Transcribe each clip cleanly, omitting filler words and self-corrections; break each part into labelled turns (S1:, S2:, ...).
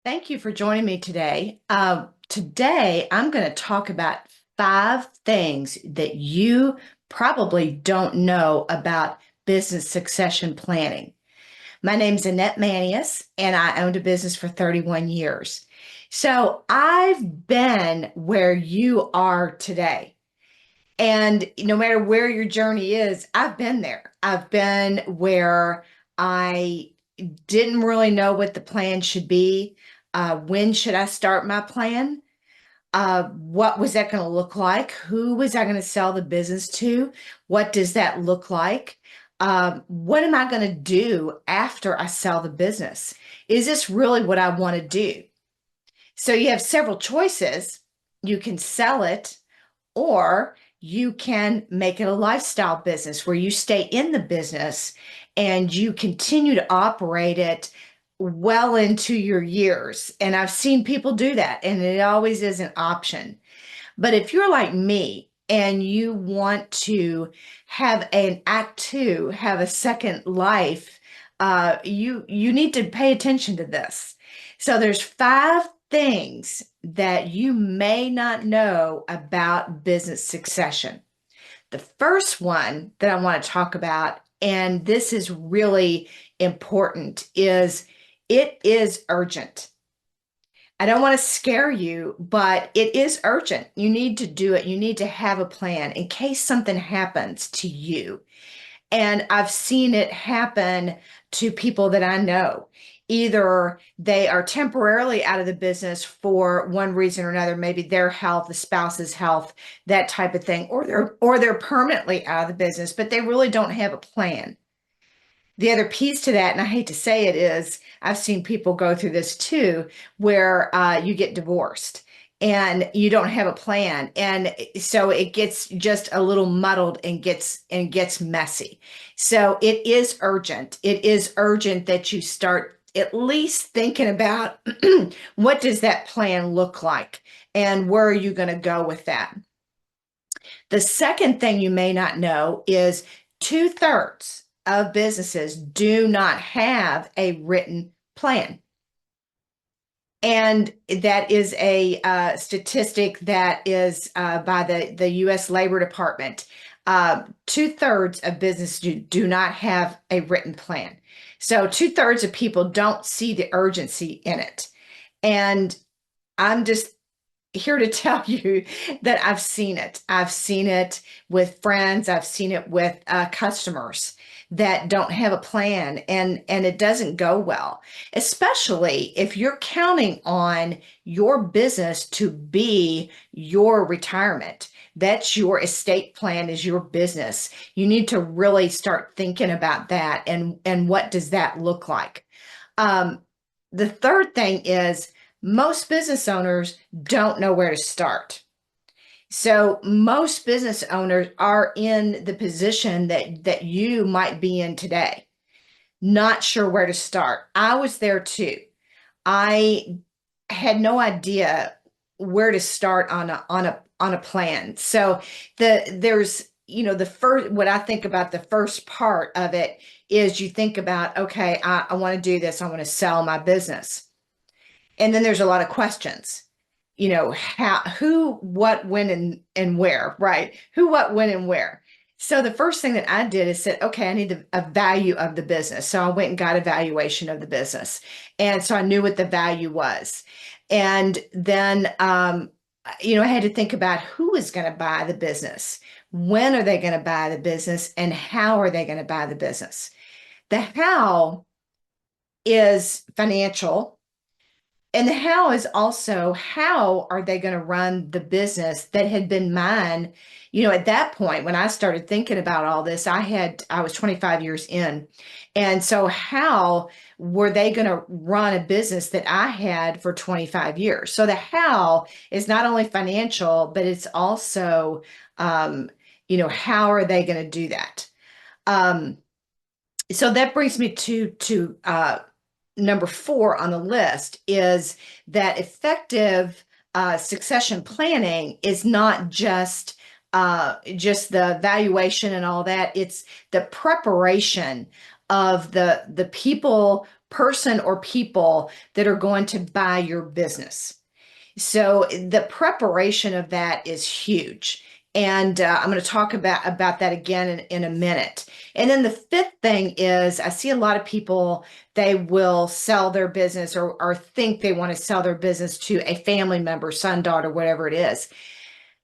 S1: Thank you for joining me today. Today, I'm going to talk about 5 things that you probably don't know about business succession planning. My name's Annette Manius, and I owned a business for 31 years. So I've been where you are today. And no matter where your journey is, I've been there. I've been where I didn't really know what the plan should be. When should I start my plan? What was that going to look like? Who was I going to sell the business to? What does that look like? What am I going to do after I sell the business? Is this really what I want to do? So you have several choices. You can sell it, or you can make it a lifestyle business where you stay in the business and you continue to operate it well into your years. And I've seen people do that, and it always is an option. But if you're like me and you want to have an act two, have a second life, you need to pay attention to this. So there's 5 things that you may not know about business succession. The first one that I want to talk about, and this is really important, is it is urgent. I don't want to scare you, but it is urgent. You need to do it. You need to have a plan in case something happens to you. And I've seen it happen to people that I know. Either they are temporarily out of the business for one reason or another, maybe their health, the spouse's health, that type of thing, or they're permanently out of the business, but they really don't have a plan. The other piece to that, and I hate to say it, is I've seen people go through this too, where you get divorced and you don't have a plan, and so it gets just a little muddled and gets messy. So it is urgent. It is urgent that you start at least thinking about what does that plan look like and where are you going to go with that. The second thing you may not know is 2/3 of businesses do not have a written plan. And that is a statistic that is by the U.S. Labor Department. 2/3 of business do not have a written plan. So 2/3 of people don't see the urgency in it. And I'm just here to tell you that I've seen it. I've seen it with friends. I've seen it with customers that don't have a plan, and it doesn't go well, especially if you're counting on your business to be your retirement. That's your estate plan, is your business. You need to really start thinking about that, and what does that look like? The third thing is most business owners don't know where to start. So most business owners are in the position that you might be in today, not sure where to start. I was there too. I had no idea where to start on a plan. So there's the first, what I think about the first part of it is you think about, okay, I want to do this. I want to sell my business. And then there's a lot of questions, how, who, what, when, and where, right? Who, what, when, and where. So the first thing that I did is said, okay, I need a value of the business. So I went and got a valuation of the business. And so I knew what the value was. And then, I had to think about who is going to buy the business. When are they going to buy the business? And how are they going to buy the business? The how is financial. And the how is also, how are they going to run the business that had been mine? At that point, when I started thinking about all this, I was 25 years in. And so how were they going to run a business that I had for 25 years? So the how is not only financial, but it's also, how are they going to do that? So that brings me to number 4 on the list, is that effective succession planning is not just the valuation and all that. It's the preparation of the people, person or people that are going to buy your business. So the preparation of that is huge. And I'm going to talk about that again in a minute. And then the fifth thing is I see a lot of people, they will sell their business or think they want to sell their business to a family member, son, daughter, whatever it is.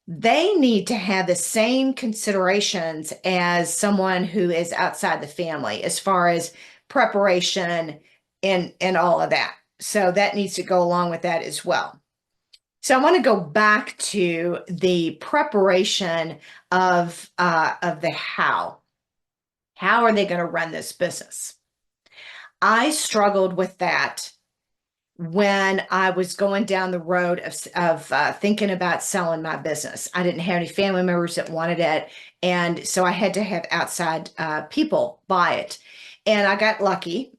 S1: They need to have the same considerations as someone who is outside the family as far as preparation and all of that. So that needs to go along with that as well. So I want to go back to the preparation of the how. How are they going to run this business? I struggled with that when I was going down the road of thinking about selling my business. I didn't have any family members that wanted it, and so I had to have outside people buy it. And I got lucky.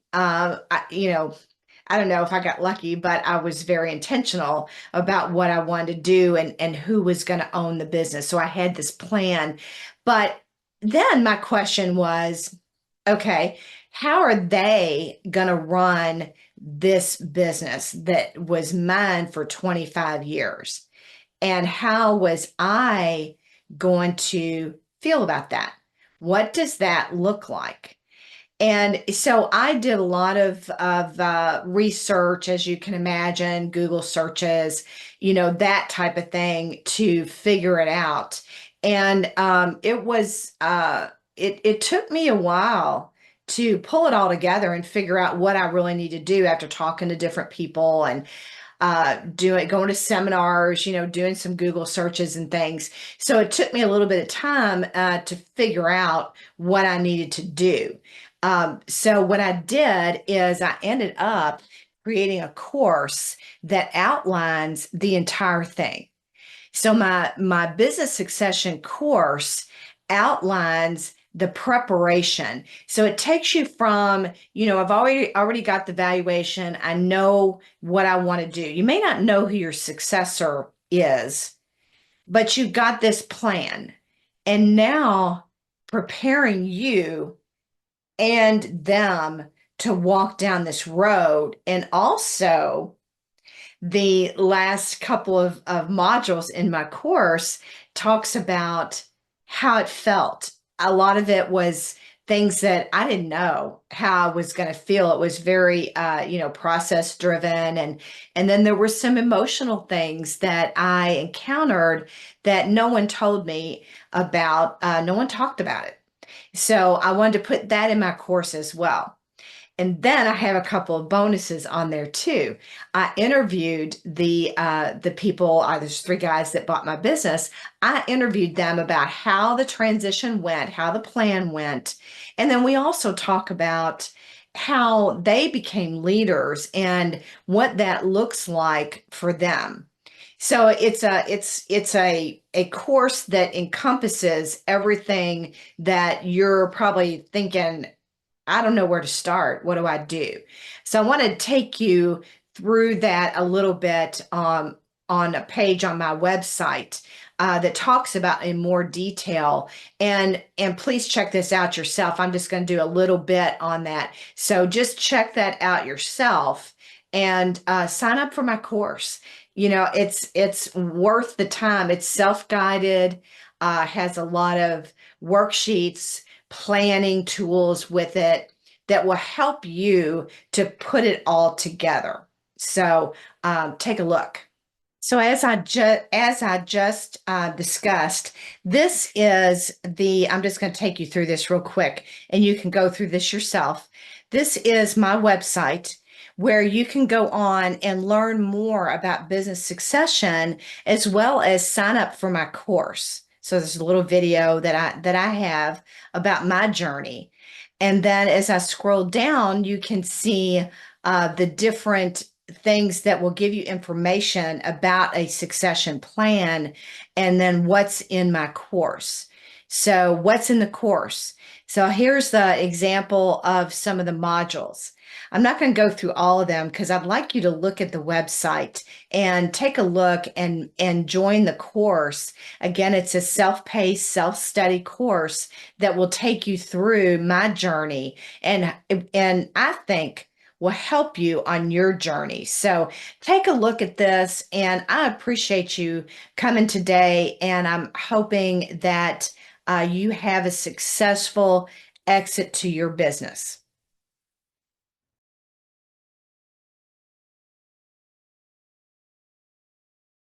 S1: I don't know if I got lucky, but I was very intentional about what I wanted to do and who was going to own the business. So I had this plan. But then my question was, okay, how are they going to run this business that was mine for 25 years? And how was I going to feel about that? What does that look like? And so I did a lot of research, as you can imagine, Google searches, that type of thing to figure it out. And it took me a while to pull it all together and figure out what I really need to do after talking to different people and going to seminars, doing some Google searches and things. So it took me a little bit of time to figure out what I needed to do. So what I did is I ended up creating a course that outlines the entire thing. So my business succession course outlines the preparation. So it takes you from, I've already got the valuation. I know what I want to do. You may not know who your successor is, but you've got this plan. And now preparing you and them to walk down this road. And also the last couple of modules in my course talks about how it felt. A lot of it was things that I didn't know how I was going to feel. It was very, process driven. And then there were some emotional things that I encountered that no one told me about. No one talked about it. So I wanted to put that in my course as well. And then I have a couple of bonuses on there too. I interviewed the people, there's 3 guys that bought my business. I interviewed them about how the transition went, how the plan went. And then we also talk about how they became leaders and what that looks like for them. So it's a course that encompasses everything that you're probably thinking, I don't know where to start. What do I do? So I want to take you through that a little bit on a page on my website that talks about in more detail. And please check this out yourself. I'm just going to do a little bit on that. So just check that out yourself and sign up for my course. It's worth the time. It's self-guided, has a lot of worksheets, planning tools with it that will help you to put it all together. So take a look. So as I just discussed, this is I'm just going to take you through this real quick and you can go through this yourself. This is my website where you can go on and learn more about business succession as well as sign up for my course. So there's a little video that I have about my journey. And then as I scroll down, you can see the different things that will give you information about a succession plan and then what's in my course. So what's in the course? So here's the example of some of the modules. I'm not going to go through all of them because I'd like you to look at the website and take a look and join the course. Again, it's a self-paced, self-study course that will take you through my journey. And I think will help you on your journey. So take a look at this, and I appreciate you coming today. And I'm hoping that you have a successful exit to your business.